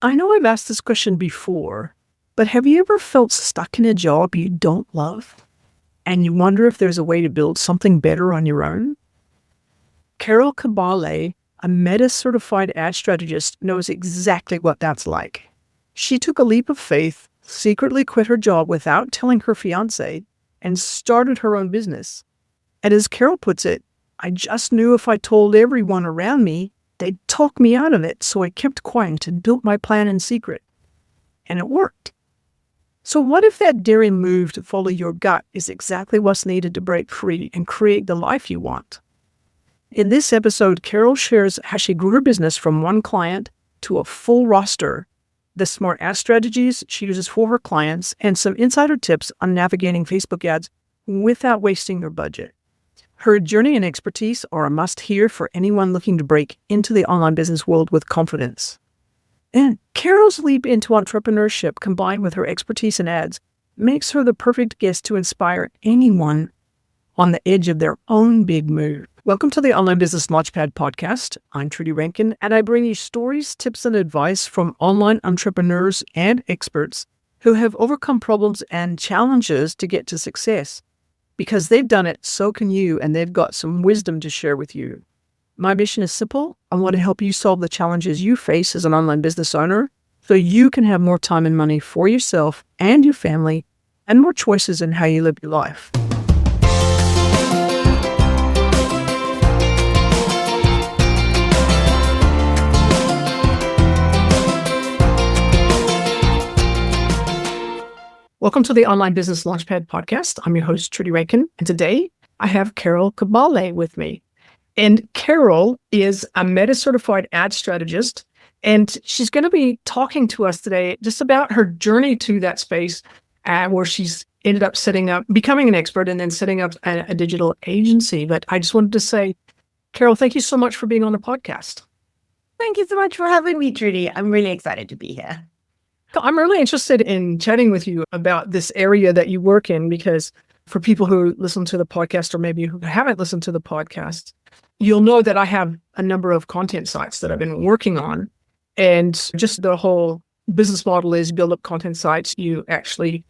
I know I've asked this question before, but have you ever felt stuck in a job you don't love and you wonder if there's a way to build something better on your own? Carol Kabaale, a Meta-certified ad strategist, knows exactly what that's like. She took a leap of faith, secretly quit her job without telling her fiancé, and started her own business. And as Carol puts it, I just knew if I told everyone around me, they'd talk me out of it, so I kept quiet and built my plan in secret. And it worked. So what if that daring move to follow your gut is exactly what's needed to break free and create the life you want? In this episode, Carol shares how she grew her business from one client to a full roster, the smart ad strategies she uses for her clients, and some insider tips on navigating Facebook ads without wasting their budget. Her journey and expertise are a must-hear for anyone looking to break into the online business world with confidence. And Carol's leap into entrepreneurship, combined with her expertise in ads, makes her the perfect guest to inspire anyone on the edge of their own big move. Welcome to the Online Business Launchpad podcast. I'm Trudy Rankin, and I bring you stories, tips, and advice from online entrepreneurs and experts who have overcome problems and challenges to get to success. Because they've done it, so can you, and they've got some wisdom to share with you. My mission is simple. I want to help you solve the challenges you face as an online business owner so you can have more time and money for yourself and your family and more choices in how you live your life. Welcome to the Online Business Launchpad podcast. I'm your host, Trudy Rankin, and today I have Carol Kabaale with me. And Carol is a Meta-certified ad strategist, and she's going to be talking to us today just about her journey to that space where she's ended up becoming an expert and then setting up a digital agency. But I just wanted to say, Carol, thank you so much for being on the podcast. Thank you so much for having me, Trudy. I'm really excited to be here. I'm really interested in chatting with you about this area that you work in, because for people who listen to the podcast or maybe who haven't listened to the podcast, you'll know that I have a number of content sites that I've been working on. And just the whole business model is you build up content sites, you actually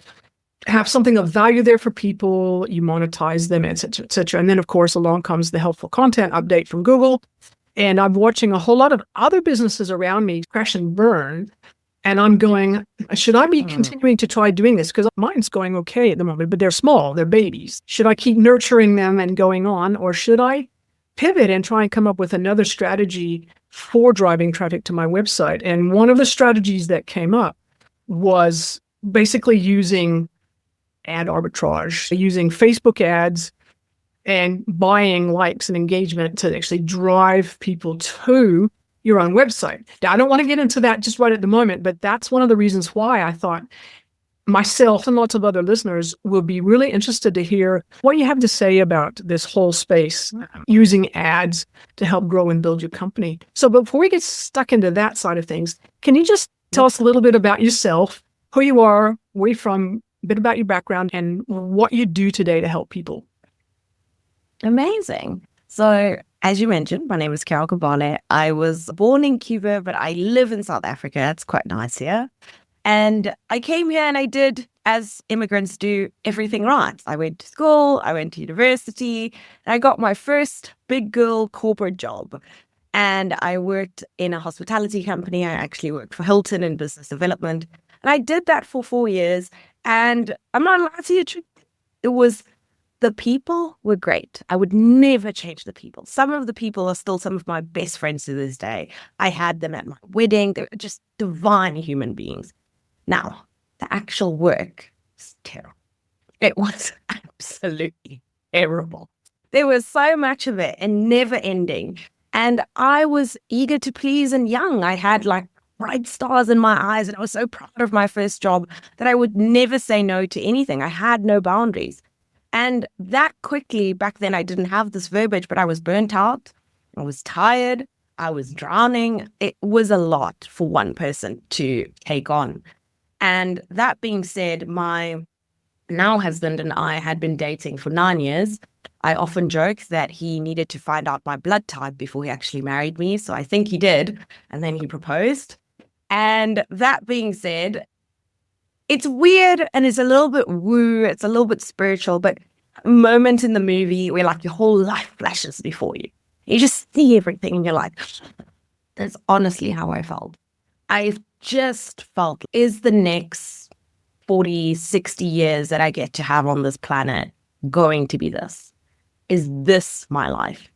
have something of value there for people, you monetize them, et cetera, et cetera. And then, of course, along comes the helpful content update from Google. And I'm watching a whole lot of other businesses around me crash and burn. And I'm going, should I be continuing to try doing this? Because mine's going okay at the moment, but they're small, they're babies. Should I keep nurturing them and going on, or should I pivot and try and come up with another strategy for driving traffic to my website? And one of the strategies that came up was basically using ad arbitrage, using Facebook ads and buying likes and engagement to actually drive people to your own website. Now, I don't want to get into that just right at the moment, but that's one of the reasons why I thought myself and lots of other listeners will be really interested to hear what you have to say about this whole space, using ads to help grow and build your company. So before we get stuck into that side of things, can you just tell us a little bit about yourself, who you are, where you're from, a bit about your background, and what you do today to help people? Amazing. So, as you mentioned, my name is Carol Kabaale. I was born in Cuba, but I live in South Africa. It's quite nice here. And I came here and I did, as immigrants do, everything right. I went to school, I went to university, and I got my first big girl corporate job. And I worked in a hospitality company. I actually worked for Hilton in business development. And I did that for 4 years. And I'm not lying to you, the people were great. I would never change the people. Some of the people are still some of my best friends to this day. I had them at my wedding. They were just divine human beings. Now, the actual work was terrible. It was absolutely terrible. There was so much of it and never ending. And I was eager to please and young. I had like bright stars in my eyes and I was so proud of my first job that I would never say no to anything. I had no boundaries. And that quickly, back then I didn't have this verbiage, but I was burnt out. I was tired. I was drowning. It was a lot for one person to take on. And that being said, my now husband and I had been dating for 9 years. I often joke that he needed to find out my blood type before he actually married me. So I think he did. And then he proposed. And that being said, it's weird and it's a little bit woo, it's a little bit spiritual, but a moment in the movie where like your whole life flashes before you. You just see everything and you're like, that's honestly how I felt. I just felt, is the next 40, 60 years that I get to have on this planet going to be this? Is this my life?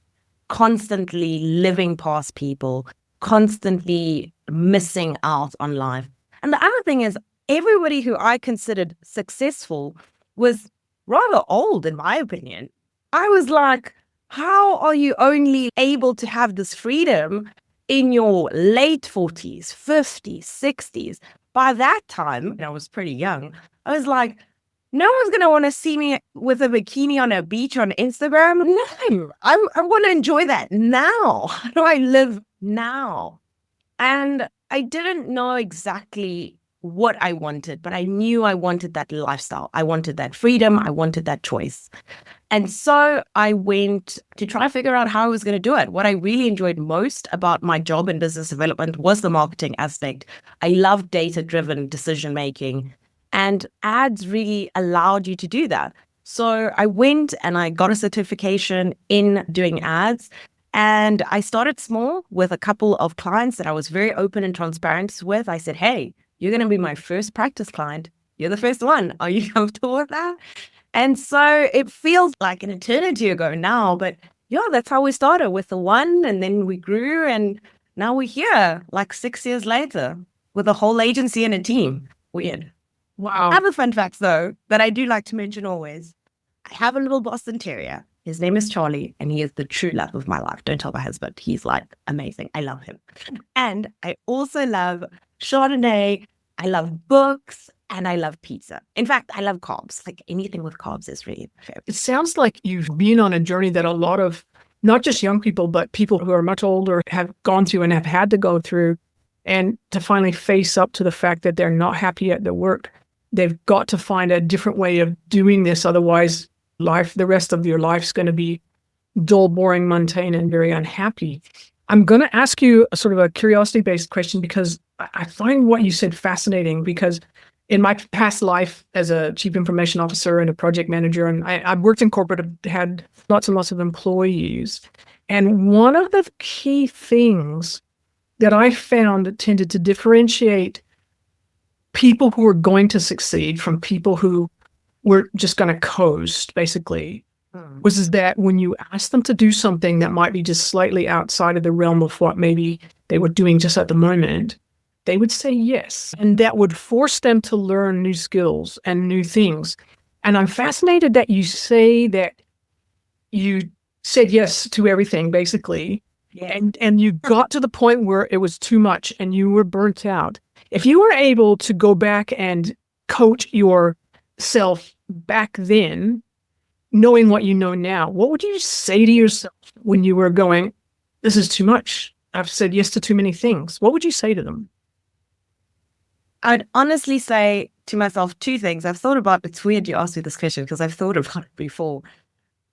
Constantly living past people, constantly missing out on life. And the other thing is, everybody who I considered successful was rather old, in my opinion. I was like, how are you only able to have this freedom in your late 40s, 50s, 60s? By that time, and I was pretty young, I was like, no one's going to want to see me with a bikini on a beach on Instagram. No, I want to enjoy that now. How do I live now? And I didn't know exactly what I wanted, but I knew I wanted that lifestyle. I wanted that freedom. I wanted that choice. And so I went to try to figure out how I was going to do it. What I really enjoyed most about my job in business development was the marketing aspect. I love data-driven decision making, and ads really allowed you to do that. So I went and I got a certification in doing ads. And I started small with a couple of clients that I was very open and transparent with. I said, hey, you're going to be my first practice client. You're the first one. Are you comfortable with that? And so it feels like an eternity ago now, but yeah, that's how we started, with the one, and then we grew, and now we're here like 6 years later with a whole agency and a team. Weird. Wow. Other fun facts though, that I do like to mention always. I have a little Boston Terrier. His name is Charlie, and he is the true love of my life. Don't tell my husband. He's like amazing. I love him. And I also love Chardonnay. I love books, and I love pizza. In fact, I love carbs. Like anything with carbs is really favorite. It sounds like you've been on a journey that a lot of, not just young people, but people who are much older have gone through and have had to go through, and to finally face up to the fact that they're not happy at their work. They've got to find a different way of doing this. Otherwise, the rest of your life's going to be dull, boring, mundane, and very unhappy. I'm going to ask you a sort of a curiosity-based question, because I find what you said fascinating, because in my past life as a chief information officer and a project manager, and I worked in corporate, had lots and lots of employees. And one of the key things that I found that tended to differentiate people who were going to succeed from people who were just going to coast, basically, was that when you asked them to do something that might be just slightly outside of the realm of what maybe they were doing just at the moment, they would say yes. And that would force them to learn new skills and new things. And I'm fascinated that you say that you said yes to everything, basically. Yeah. And you got to the point where it was too much and you were burnt out. If you were able to go back and coach yourself back then, knowing what you know now, what would you say to yourself when you were going, this is too much? I've said yes to too many things. What would you say to them? I'd honestly say to myself two things. I've thought about, it's weird you asked me this question because I've thought about it before.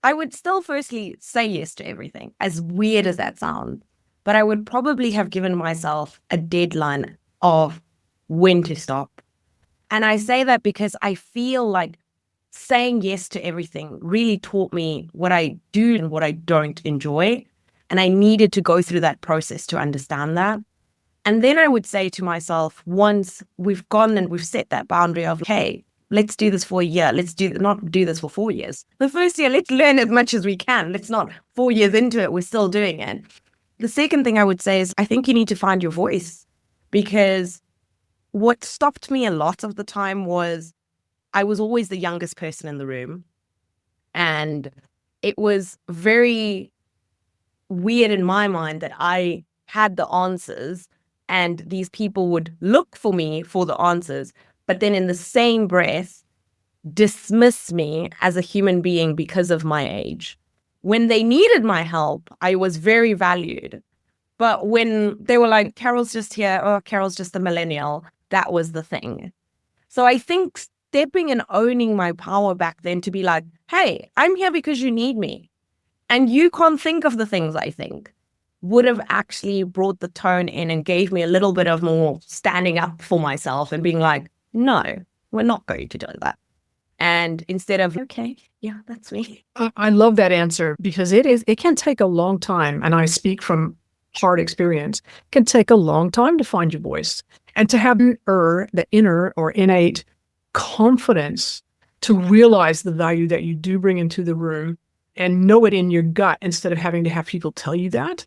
I would still firstly say yes to everything, as weird as that sounds, but I would probably have given myself a deadline of when to stop. And I say that because I feel like saying yes to everything really taught me what I do and what I don't enjoy. And I needed to go through that process to understand that. And then I would say to myself, once we've gone and we've set that boundary of, hey, let's do this for a year. Let's not do this for 4 years. The first year, let's learn as much as we can. Let's not 4 years into it, we're still doing it. The second thing I would say is I think you need to find your voice, because what stopped me a lot of the time was I was always the youngest person in the room. And it was very weird in my mind that I had the answers and these people would look for me for the answers, but then in the same breath, dismiss me as a human being because of my age. When they needed my help, I was very valued. But when they were like, Carol's just here, or Carol's just a millennial, that was the thing. So I think stepping and owning my power back then to be like, hey, I'm here because you need me. And you can't think of the things I think. would have actually brought the tone in and gave me a little bit of more standing up for myself and being like, no, we're not going to do that. And instead of, okay, yeah, that's me. I love that answer because it can take a long time. And I speak from hard experience. It can take a long time to find your voice and to have the inner or innate confidence to realize the value that you do bring into the room and know it in your gut instead of having to have people tell you that.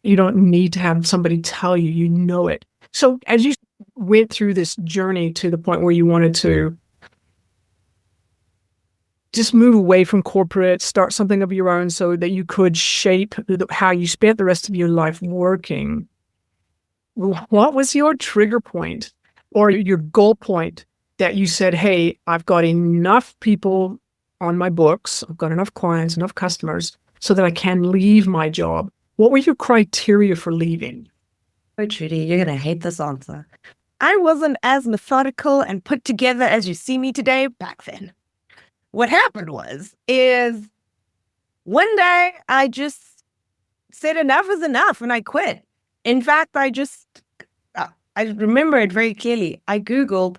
You don't need to have somebody tell you, you know it. So as you went through this journey to the point where you wanted to just move away from corporate, start something of your own so that you could shape how you spent the rest of your life working, what was your trigger point or your goal point that you said, hey, I've got enough people on my books, I've got enough clients, enough customers so that I can leave my job? What were your criteria for leaving? Oh, Trudy, you're going to hate this answer. I wasn't as methodical and put together as you see me today back then. What happened is one day I just said enough is enough and I quit. In fact, I remember it very clearly. I Googled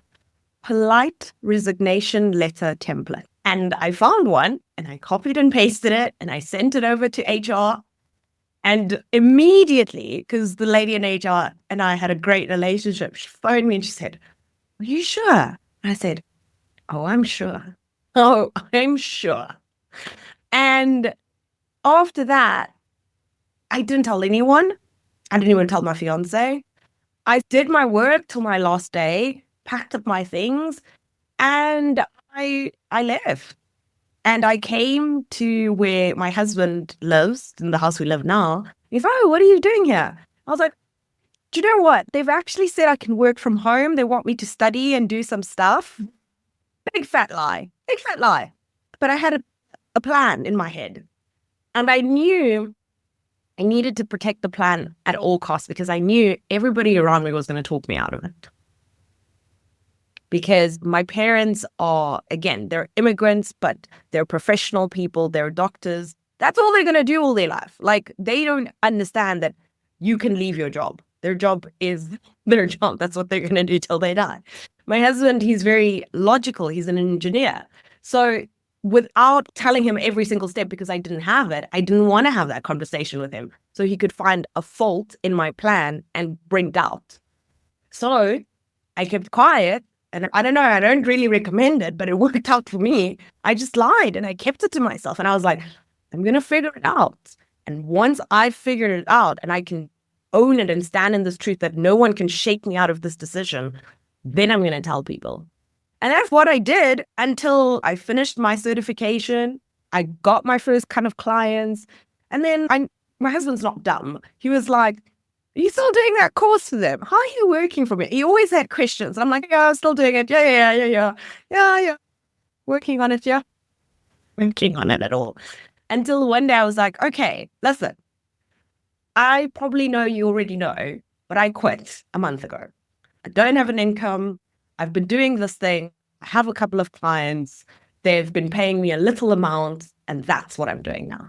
polite resignation letter template and I found one and I copied and pasted it and I sent it over to HR. And immediately, because the lady in HR and I had a great relationship, she phoned me and she said, are you sure? And I said, oh, I'm sure. Oh, I'm sure. And after that, I didn't tell anyone. I didn't even tell my fiancé. I did my work till my last day, packed up my things, and I left. And I came to where my husband lives, in the house we live now. He's like, oh, what are you doing here? I was like, do you know what? They've actually said I can work from home. They want me to study and do some stuff. Big fat lie. Big fat lie. But I had a plan in my head. And I knew I needed to protect the plan at all costs because I knew everybody around me was going to talk me out of it. Because my parents are, again, they're immigrants, but they're professional people, they're doctors. That's all they're going to do all their life. Like, they don't understand that you can leave your job. Their job is their job. That's what they're going to do till they die. My husband, he's very logical. He's an engineer. So without telling him every single step, because I didn't have it, I didn't want to have that conversation with him. So he could find a fault in my plan and bring doubt. So I kept quiet. And I don't know, I don't really recommend it, but it worked out for me. I just lied and I kept it to myself. And I was like, I'm going to figure it out. And once I figured it out and I can own it and stand in this truth that no one can shake me out of this decision, then I'm going to tell people. And that's what I did until I finished my certification. I got my first kind of clients. And then my husband's not dumb. He was like, are you still doing that course for them? How are you working from it? He always had questions. I'm like, yeah, I'm still doing it. Yeah. Working on it, yeah. Working on it at all. Until one day I was like, okay, listen. I probably know you already know, but I quit a month ago. I don't have an income. I've been doing this thing. I have a couple of clients. They've been paying me a little amount, and that's what I'm doing now.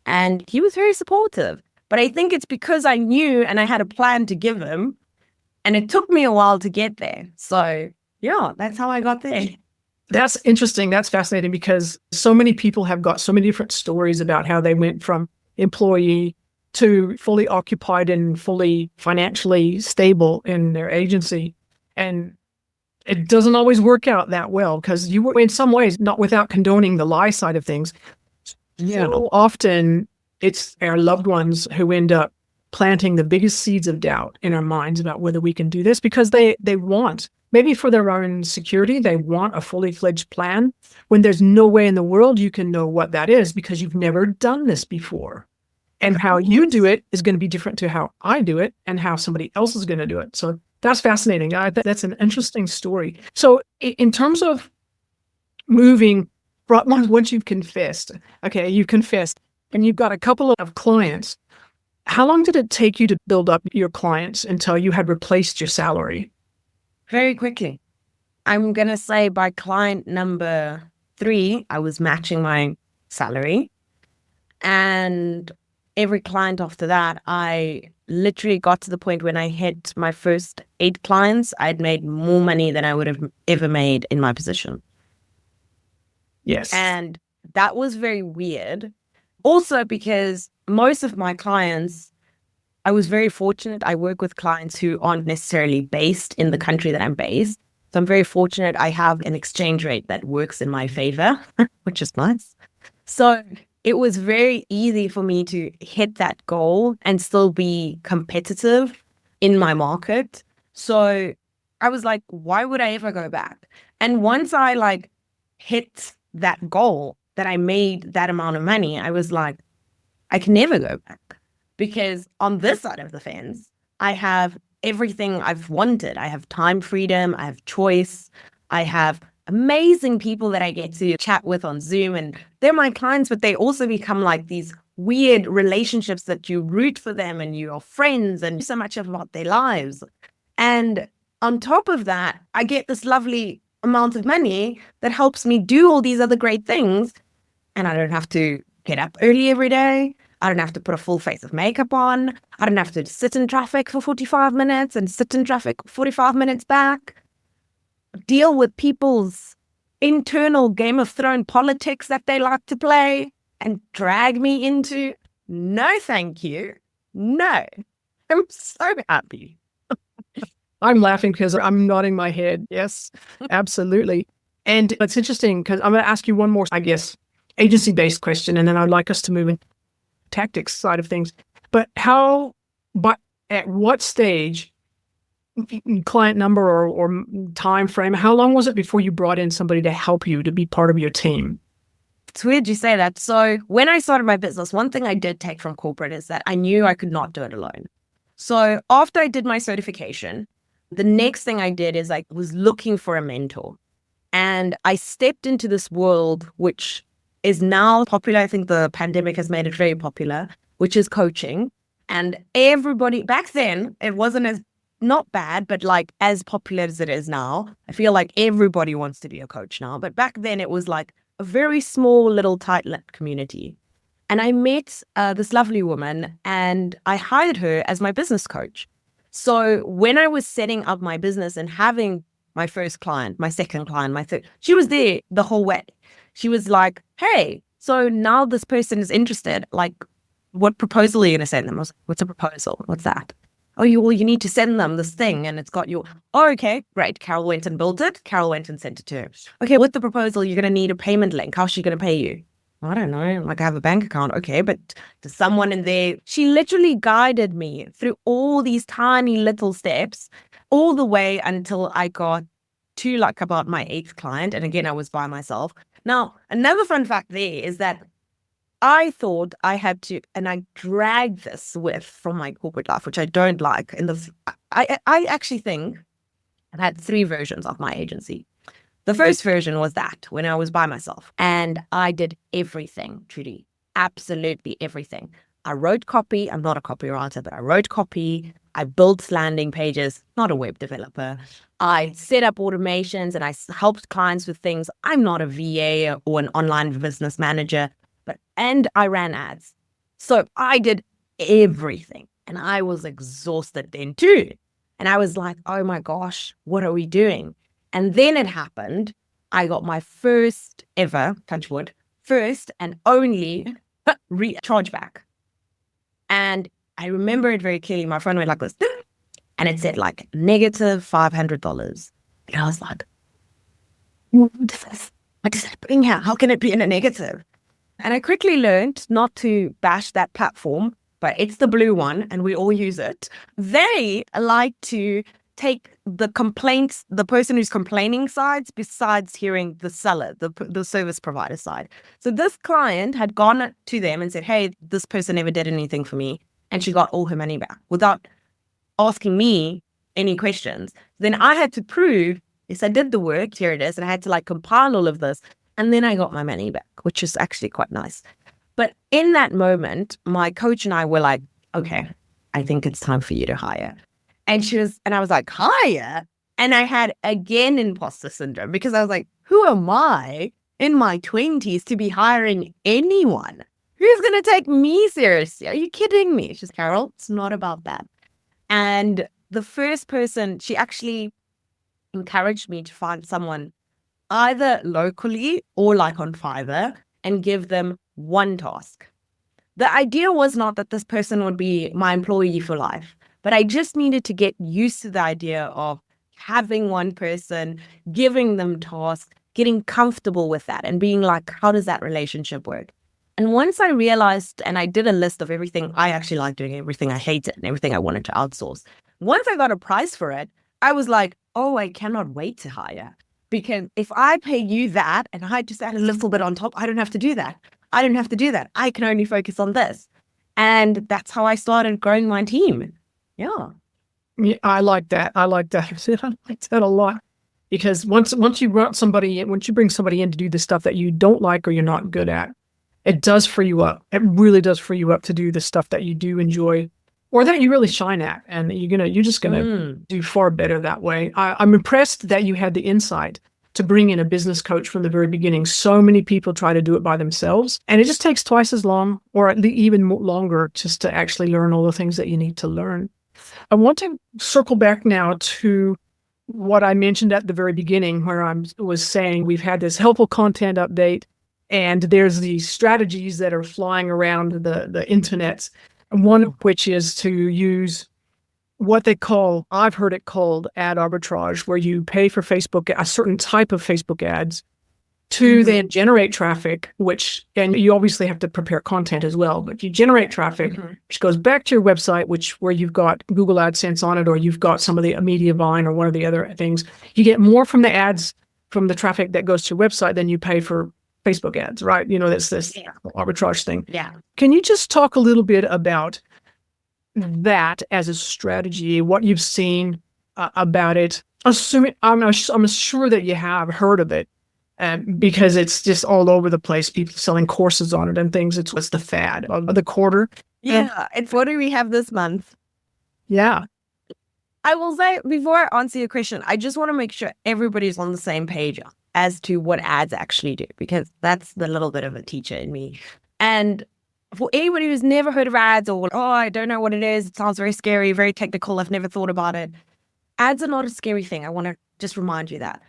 And he was very supportive. But I think it's because I knew and I had a plan to give him. And it took me a while to get there. So, yeah, that's how I got there. That's interesting. That's fascinating because so many people have got so many different stories about how they went from employee to fully occupied and fully financially stable in their agency. And it doesn't always work out that well because you were in some ways, not without condoning the lie side of things. So often it's our loved ones who end up planting the biggest seeds of doubt in our minds about whether we can do this because they want, maybe for their own security, they want a fully fledged plan when there's no way in the world you can know what that is because you've never done this before. And how you do it is going to be different to how I do it and how somebody else is going to do it. So that's fascinating. That's an interesting story. So in terms of moving, once you've confessed, and you've got a couple of clients, how long did it take you to build up your clients until you had replaced your salary? Very quickly. I'm going to say by client number 3, I was matching my salary. And every client after that, I literally got to the point when I hit my first 8 clients, I'd made more money than I would have ever made in my position. Yes. And that was very weird. Also, because most of my clients, I was very fortunate. I work with clients who aren't necessarily based in the country that I'm based. So I'm very fortunate. I have an exchange rate that works in my favor, which is nice. So it was very easy for me to hit that goal and still be competitive in my market. So I was like, why would I ever go back? And once I like hit that goal that I made that amount of money, I was like, I can never go back, because on this side of the fence, I have everything I've wanted. I have time freedom, I have choice, I have amazing people that I get to chat with on Zoom, and they're my clients, but they also become like these weird relationships that you root for them and you're friends and so much about their lives. And on top of that, I get this lovely amount of money that helps me do all these other great things. And I don't have to get up early every day. I don't have to put a full face of makeup on. I don't have to sit in traffic for 45 minutes and sit in traffic 45 minutes back. Deal with people's internal Game of Thrones politics that they like to play and drag me into. No, thank you. No. I'm so happy. I'm laughing because I'm nodding my head. Yes, absolutely. And it's interesting because I'm going to ask you one more, I guess, agency-based question, and then I'd like us to move into tactics side of things. But at what stage, client number or time frame, how long was it before you brought in somebody to help you to be part of your team? It's weird you say that. So when I started my business, one thing I did take from corporate is that I knew I could not do it alone. So after I did my certification, the next thing I did is I was looking for a mentor. And I stepped into this world, which is now popular. I think the pandemic has made it very popular, which is coaching. And everybody, back then, it wasn't as, not bad, but like as popular as it is now. I feel like everybody wants to be a coach now. But back then it was like a very small little tight-knit community. And I met this lovely woman and I hired her as my business coach. So when I was setting up my business and having my first client, my second client, my third, she was there the whole way. She was like, hey, so now this person is interested. Like, what proposal are you going to send them? I was like, what's a proposal? What's that? Oh, you need to send them this thing and it's got your, oh, okay, great. Carol went and built it. Carol went and sent it to her. Okay, with the proposal, you're going to need a payment link. How's she going to pay you? I don't know. Like, I have a bank account. Okay, but there's someone in there. She literally guided me through all these tiny little steps, all the way until I got to like about my 8th client. And again, I was by myself. Now, another fun fact there is that I thought I had to, and I dragged this with from my corporate life, which I don't like. I actually think I've had 3 versions of my agency. The first version was that when I was by myself and I did everything, Trudy, absolutely everything. I wrote copy. I'm not a copywriter, but I wrote copy. I built landing pages, not a web developer. I set up automations and I helped clients with things. I'm not a VA or an online business manager, and I ran ads. So I did everything and I was exhausted then too. And I was like, oh my gosh, what are we doing? And then it happened. I got my first ever, touch wood, first and only chargeback. And I remember it very clearly. My phone went like this, and it said like -$500. And I was like, what is this? What is happening here? How can it be in a negative? And I quickly learned not to bash that platform, but it's the blue one and we all use it. They like to take the complaints, the person who's complaining sides, besides hearing the seller, the service provider side. So this client had gone to them and said, hey, this person never did anything for me. And she got all her money back without asking me any questions. Then I had to prove, yes, I did the work, here it is. And I had to like compile all of this. And then I got my money back, which is actually quite nice. But in that moment, my coach and I were like, okay, I think it's time for you to hire. And I was like, hire? And I had again imposter syndrome because I was like, who am I in my 20s to be hiring anyone? Who's going to take me seriously? Are you kidding me? She's Carol. It's not about that. And the first person, she actually encouraged me to find someone either locally or like on Fiverr and give them one task. The idea was not that this person would be my employee for life, but I just needed to get used to the idea of having one person, giving them tasks, getting comfortable with that and being like, how does that relationship work? And once I realized, and I did a list of everything I actually like doing, everything I hated, and everything I wanted to outsource. Once I got a price for it, I was like, oh, I cannot wait to hire. Because if I pay you that and I just add a little bit on top, I don't have to do that. I don't have to do that. I can only focus on this. And that's how I started growing my team. Yeah. Yeah, I like that. I like that. I like that a lot. Because once you bring somebody in to do the stuff that you don't like or you're not good at, it does free you up. It really does free you up to do the stuff that you do enjoy or that you really shine at. And you're just gonna do far better that way. I'm impressed that you had the insight to bring in a business coach from the very beginning. So many people try to do it by themselves, and it just takes twice as long or at least even longer just to actually learn all the things that you need to learn. I want to circle back now to what I mentioned at the very beginning, where I was saying we've had this helpful content update, and there's these strategies that are flying around the internet, one of which is to use what they call, I've heard it called ad arbitrage, where you pay for Facebook, a certain type of Facebook ads to then generate traffic, and you obviously have to prepare content as well, but you generate traffic, which goes back to your website, where you've got Google AdSense on it, or you've got some of the Mediavine or one of the other things. You get more from the ads, from the traffic that goes to your website than you pay for Facebook ads, right? That's this arbitrage thing. Yeah. Can you just talk a little bit about that as a strategy, what you've seen about it? I'm sure that you have heard of it, because it's just all over the place. People selling courses on it and things. It's what's the fad of the quarter. Yeah. And what do we have this month? Yeah. I will say, before I answer your question, I just want to make sure everybody's on the same page as to what ads actually do, because that's the little bit of a teacher in me. And for anybody who's never heard of ads, or, oh, I don't know what it is, it sounds very scary, very technical, I've never thought about it. Ads are not a scary thing. I want to just remind you that.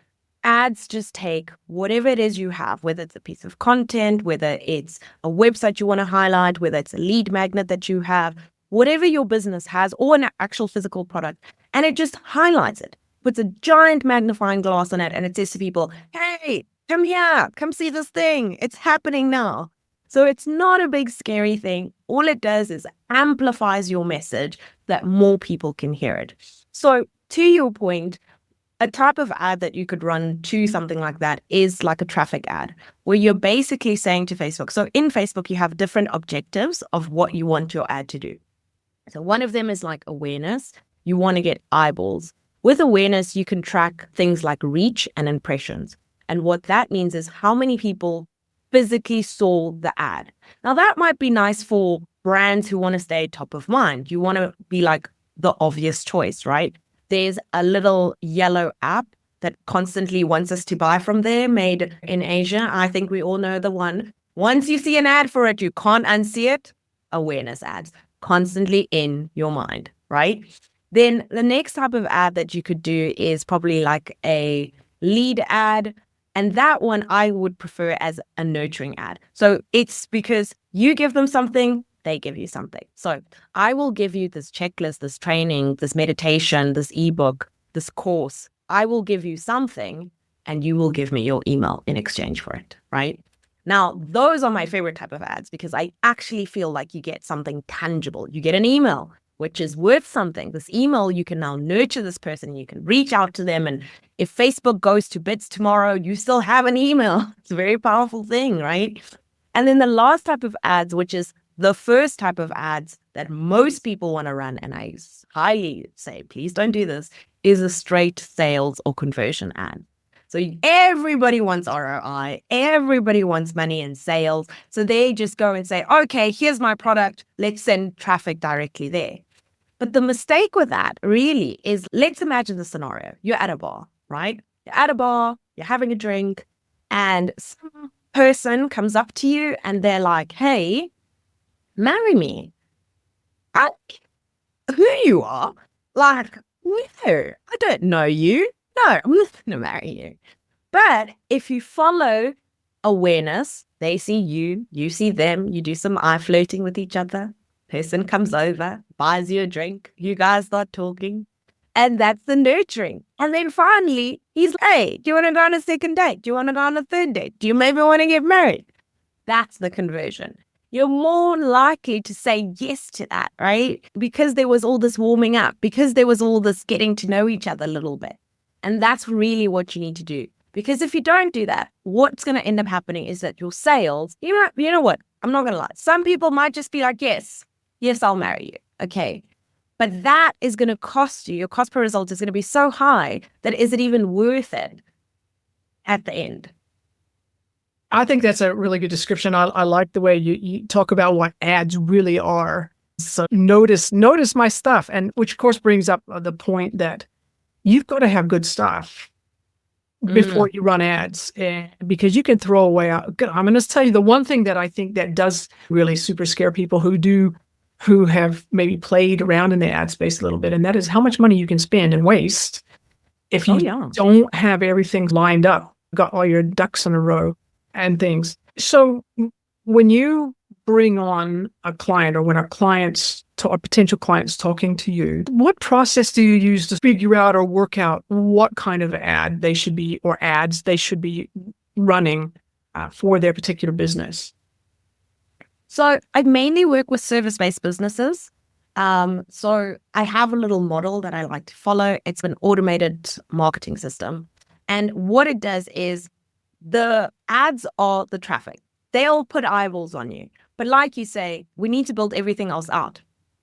Ads just take whatever it is you have, whether it's a piece of content, whether it's a website you want to highlight, whether it's a lead magnet that you have, whatever your business has, or an actual physical product, and it just highlights it, puts a giant magnifying glass on it, and it says to people, hey, come here, come see this thing. It's happening now. So it's not a big scary thing. All it does is amplifies your message that more people can hear it. So to your point, a type of ad that you could run to something like that is like a traffic ad, where you're basically saying to Facebook. So in Facebook, you have different objectives of what you want your ad to do. So one of them is like awareness. You want to get eyeballs. With awareness, you can track things like reach and impressions. And what that means is how many people physically saw the ad. Now, that might be nice for brands who want to stay top of mind. You want to be like the obvious choice, right? There's a little yellow app that constantly wants us to buy from there, made in Asia. I think we all know the one. Once you see an ad for it, you can't unsee it. Awareness ads, constantly in your mind, right? Then the next type of ad that you could do is probably like a lead ad. And that one I would prefer as a nurturing ad. So it's because you give them something, they give you something. So I will give you this checklist, this training, this meditation, this ebook, this course. I will give you something and you will give me your email in exchange for it, right? Now, those are my favorite type of ads because I actually feel like you get something tangible. You get an email, which is worth something. This email, you can now nurture this person. You can reach out to them. And if Facebook goes to bits tomorrow, you still have an email. It's a very powerful thing, right? And then the last type of ads, which is the first type of ads that most people want to run, and I highly say, please don't do this, is a straight sales or conversion ad. So everybody wants ROI. Everybody wants money in sales. So they just go and say, okay, here's my product. Let's send traffic directly there. But the mistake with that really is, let's imagine the scenario. You're at a bar, right? You're at a bar, you're having a drink, and some person comes up to you and they're like, hey, marry me. I, who you are? Like, no, I don't know you. No, I'm not going to marry you. But if you follow awareness, they see you, you see them, you do some eye flirting with each other. Person comes over, buys you a drink, you guys start talking. And that's the nurturing. And then finally, he's like, hey, do you want to go on a second date? Do you want to go on a third date? Do you maybe want to get married? That's the conversion. You're more likely to say yes to that, right? Because there was all this warming up, because there was all this getting to know each other a little bit. And that's really what you need to do. Because if you don't do that, what's going to end up happening is that your sales, you know what? I'm not going to lie. Some people might just be like, yes, I'll marry you. Okay. But that is going to cost you. Your cost per result is going to be so high that is it even worth it at the end? I think that's a really good description. I like the way you talk about what ads really are. So notice my stuff. And which of course brings up the point that you've got to have good stuff before you run ads, because you can throw away. I'm going to tell you the one thing that I think that does really super scare people who have maybe played around in the ad space a little bit, and that is how much money you can spend and waste if you don't have everything lined up, got all your ducks in a row and things. So when you bring on a client, or when a potential client's talking to you, what process do you use to figure out or work out what kind of ad they should be, or ads they should be running for their particular business? So I mainly work with service-based businesses. So I have a little model that I like to follow. It's an automated marketing system. And what it does is the ads are the traffic. They'll put eyeballs on you. But like you say, we need to build everything else out.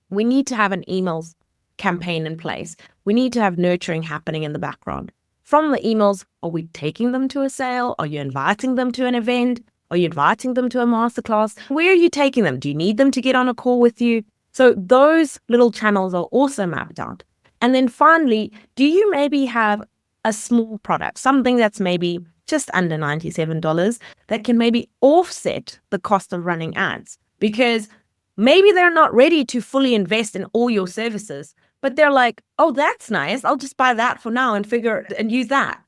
We need to have an emails campaign in place. We need to have nurturing happening in the background. From the emails, are we taking them to a sale? Are you inviting them to an event? Are you inviting them to a masterclass? Where are you taking them? Do you need them to get on a call with you? So those little channels are also mapped out. And then finally, do you maybe have a small product, something that's maybe just under $97 that can maybe offset the cost of running ads? Because maybe they're not ready to fully invest in all your services, but they're like, oh, that's nice. I'll just buy that for now and use that.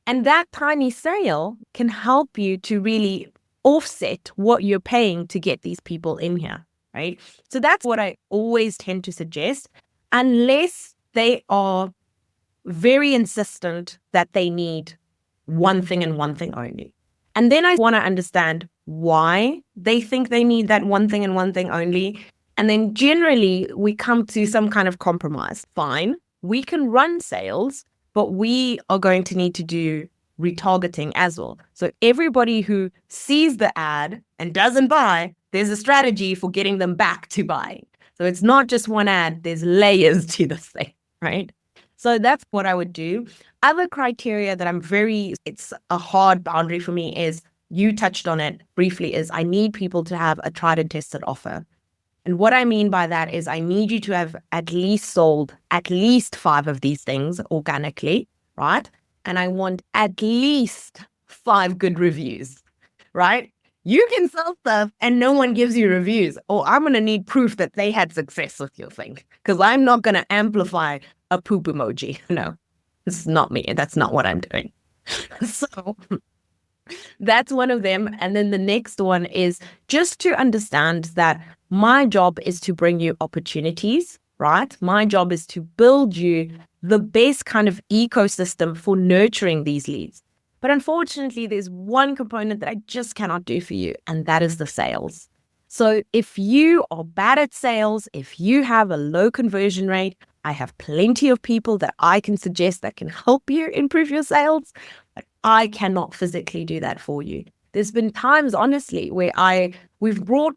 And that tiny sale can help you to really offset what you're paying to get these people in here, right? So that's what I always tend to suggest, unless they are very insistent that they need one thing and one thing only. And then I want to understand why they think they need that one thing and one thing only. And then generally we come to some kind of compromise. Fine, we can run sales, but we are going to need to do retargeting as well. So everybody who sees the ad and doesn't buy, there's a strategy for getting them back to buying. So it's not just one ad, there's layers to this thing, right? So that's what I would do. Other criteria that it's a hard boundary for me is, you touched on it briefly, is I need people to have a tried and tested offer. And what I mean by that is I need you to have at least sold at least 5 of these things organically, right? And I want at least 5 good reviews, right? You can sell stuff and no one gives you reviews. Or I'm going to need proof that they had success with your thing, because I'm not going to amplify a poop emoji. No, this is not me. That's not what I'm doing. So that's one of them. And then the next one is just to understand that my job is to bring you opportunities, right? My job is to build you the best kind of ecosystem for nurturing these leads. But unfortunately, there's one component that I just cannot do for you, and that is the sales. So if you are bad at sales, if you have a low conversion rate, I have plenty of people that I can suggest that can help you improve your sales, but I cannot physically do that for you. There's been times, honestly, where we've brought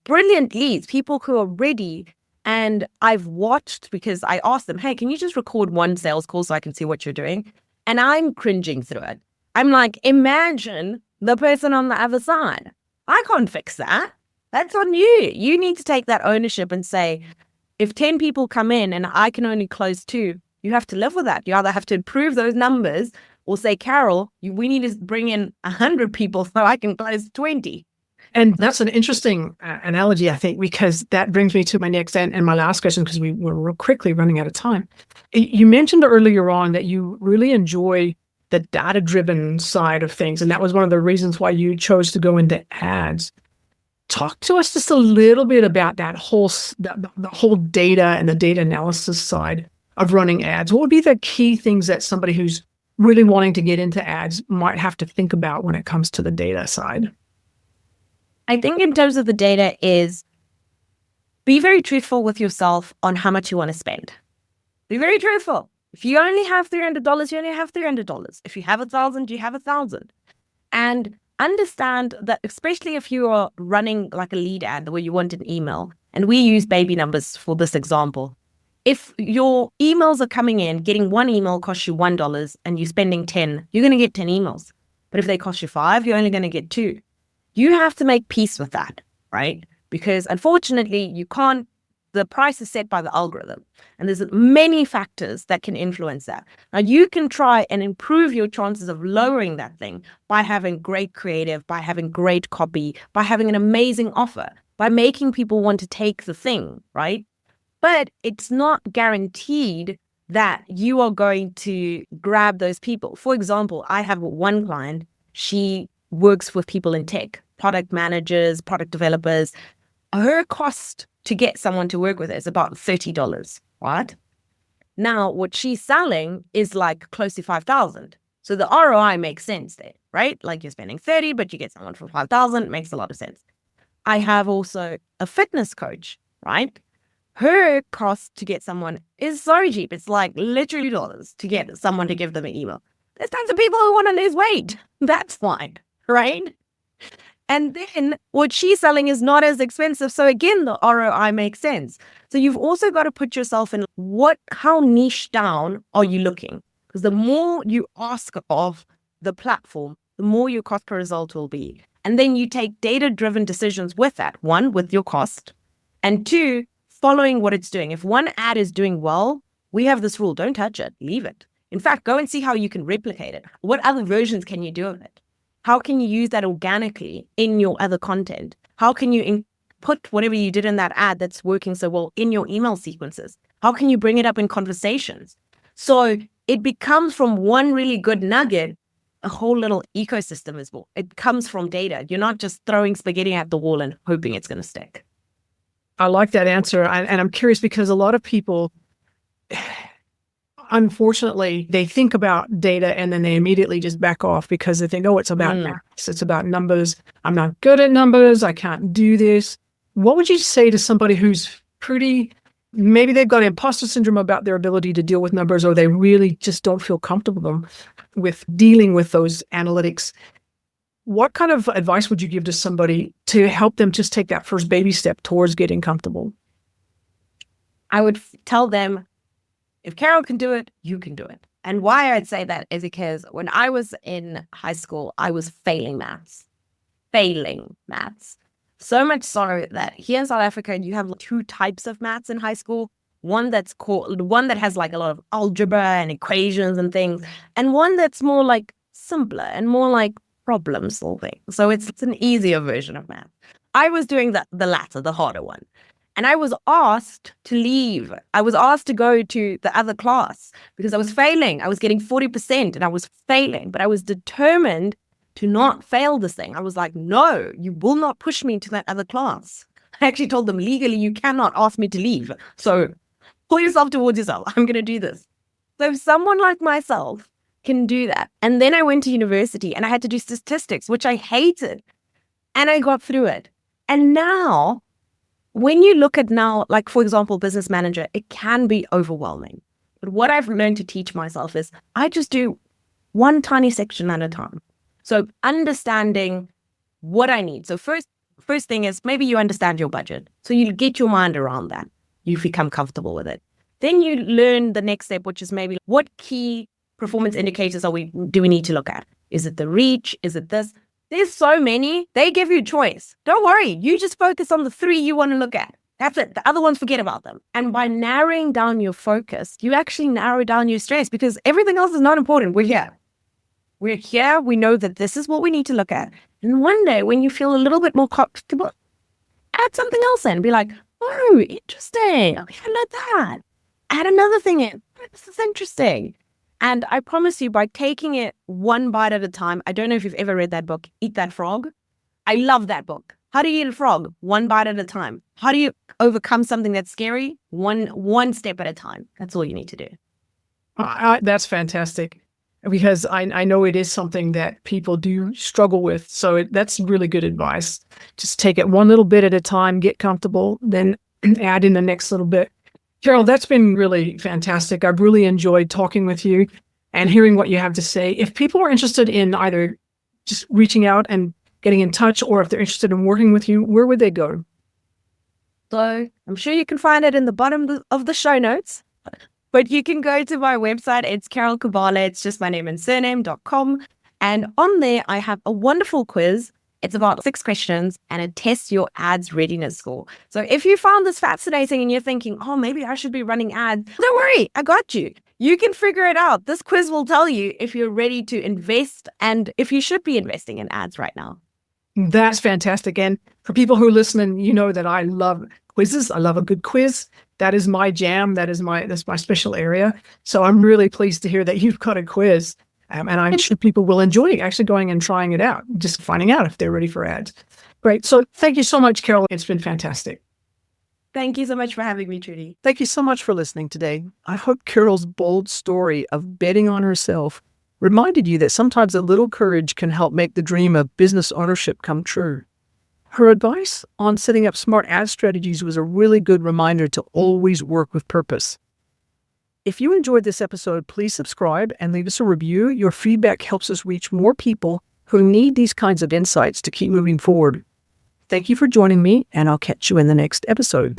brilliant leads, people who are ready, and I've watched, because I asked them, hey, can you just record one sales call so I can see what you're doing? And I'm cringing through it. I'm like, imagine the person on the other side. I can't fix that. That's on you. You need to take that ownership and say, if 10 people come in and I can only close 2, you have to live with that. You either have to improve those numbers or say, Carol, we need to bring in 100 people so I can close 20. And that's an interesting analogy, I think, because that brings me to my next and my last question, because we're real quickly running out of time. You mentioned earlier on that you really enjoy the data-driven side of things, and that was one of the reasons why you chose to go into ads. Talk to us just a little bit about that the whole data and the data analysis side of running ads. What would be the key things that somebody who's really wanting to get into ads might have to think about when it comes to the data side? I think in terms of the data is be very truthful with yourself on how much you want to spend. Be very truthful. If you only have $300, you only have $300. If you have 1,000, you have 1,000. And understand that, especially if you are running like a lead ad where you want an email, and we use baby numbers for this example. If your emails are coming in, getting one email costs you $1 and you're spending 10, you're going to get 10 emails. But if they cost you 5, you're only going to get 2. You have to make peace with that, right? Because unfortunately, you can't, the price is set by the algorithm, and there's many factors that can influence that. Now, you can try and improve your chances of lowering that thing by having great creative, by having great copy, by having an amazing offer, by making people want to take the thing, right? But it's not guaranteed that you are going to grab those people. For example, I have one client, she works with people in tech, product managers, product developers. Her cost to get someone to work with her is about $30, right? Now, what she's selling is like close to 5,000. So the ROI makes sense there, right? Like you're spending 30, but you get someone for 5,000. It makes a lot of sense. I have also a fitness coach, right? Her cost to get someone is so cheap. It's like literally dollars to get someone to give them an email. There's tons of people who want to lose weight. That's fine, right? And then what she's selling is not as expensive. So again, the ROI makes sense. So you've also got to put yourself in how niche down are you looking? Because the more you ask of the platform, the more your cost per result will be. And then you take data-driven decisions with that. One, with your cost. And two, following what it's doing. If one ad is doing well, we have this rule, don't touch it, leave it. In fact, go and see how you can replicate it. What other versions can you do of it? How can you use that organically in your other content? How can you put whatever you did in that ad that's working so well in your email sequences? How can you bring it up in conversations? So it becomes from one really good nugget, a whole little ecosystem is born. It comes from data. You're not just throwing spaghetti at the wall and hoping it's going to stick. I like that answer. And I'm curious because a lot of people, unfortunately, they think about data and then they immediately just back off because they think, oh, it's about maths. It's about numbers. I'm not good at numbers. I can't do this. What would you say to somebody who's maybe they've got imposter syndrome about their ability to deal with numbers, or they really just don't feel comfortable with dealing with those analytics? What kind of advice would you give to somebody to help them just take that first baby step towards getting comfortable? I would tell them, if Carol can do it, you can do it. And why I'd say that is because when I was in high school, I was failing maths. So much so that here in South Africa, you have 2 types of maths in high school. One that has like a lot of algebra and equations and things, and one that's more like simpler and more like problem solving. So it's an easier version of math. I was doing the latter, the harder one. And I was asked to leave. I was asked to go to the other class because I was failing. I was getting 40% and I was failing, but I was determined to not fail this thing. I was like, no, you will not push me into that other class. I actually told them legally, you cannot ask me to leave. So pull yourself towards yourself. I'm going to do this. So if someone like myself can do that. And then I went to university and I had to do statistics, which I hated. And I got through it. And now, when you look at like, for example, business manager, it can be overwhelming. But what I've learned to teach myself is I just do one tiny section at a time. So understanding what I need. So first thing is maybe you understand your budget. So you get your mind around that. You become comfortable with it. Then you learn the next step, which is maybe what key performance indicators do we need to look at? Is it the reach? Is it this? There's so many. They give you choice. Don't worry. You just focus on the 3 you want to look at. That's it. The other ones, forget about them. And by narrowing down your focus, you actually narrow down your stress because everything else is not important. We're here. We know that this is what we need to look at. And one day when you feel a little bit more comfortable, add something else in. Be like, oh, interesting. Okay, I like that. Add another thing in. Oh, this is interesting. And I promise you, by taking it one bite at a time, I don't know if you've ever read that book, Eat That Frog. I love that book. How do you eat a frog? One bite at a time. How do you overcome something that's scary? One step at a time. That's all you need to do. That's fantastic, because I know it is something that people do struggle with. So that's really good advice. Just take it one little bit at a time, get comfortable, then add in the next little bit. Carol, that's been really fantastic. I've really enjoyed talking with you and hearing what you have to say. If people are interested in either just reaching out and getting in touch, or if they're interested in working with you, where would they go? So I'm sure you can find it in the bottom of the show notes, but you can go to my website. It's Carol Kabaale. It's just my name and surname.com. And on there, I have a wonderful quiz. It's about 6 questions and it tests your ads readiness score. So if you found this fascinating and you're thinking, oh, maybe I should be running ads, don't worry, I got you. You can figure it out. This quiz will tell you if you're ready to invest and if you should be investing in ads right now. That's fantastic. And for people who are listening, you know that I love quizzes. I love a good quiz. That is my jam. That's my special area. So I'm really pleased to hear that you've got a quiz. And I'm sure people will enjoy actually going and trying it out, just finding out if they're ready for ads. Great. So thank you so much, Carol. It's been fantastic. Thank you so much for having me, Trudy. Thank you so much for listening today. I hope Carol's bold story of betting on herself reminded you that sometimes a little courage can help make the dream of business ownership come true. Her advice on setting up smart ad strategies was a really good reminder to always work with purpose. If you enjoyed this episode, please subscribe and leave us a review. Your feedback helps us reach more people who need these kinds of insights to keep moving forward. Thank you for joining me, and I'll catch you in the next episode.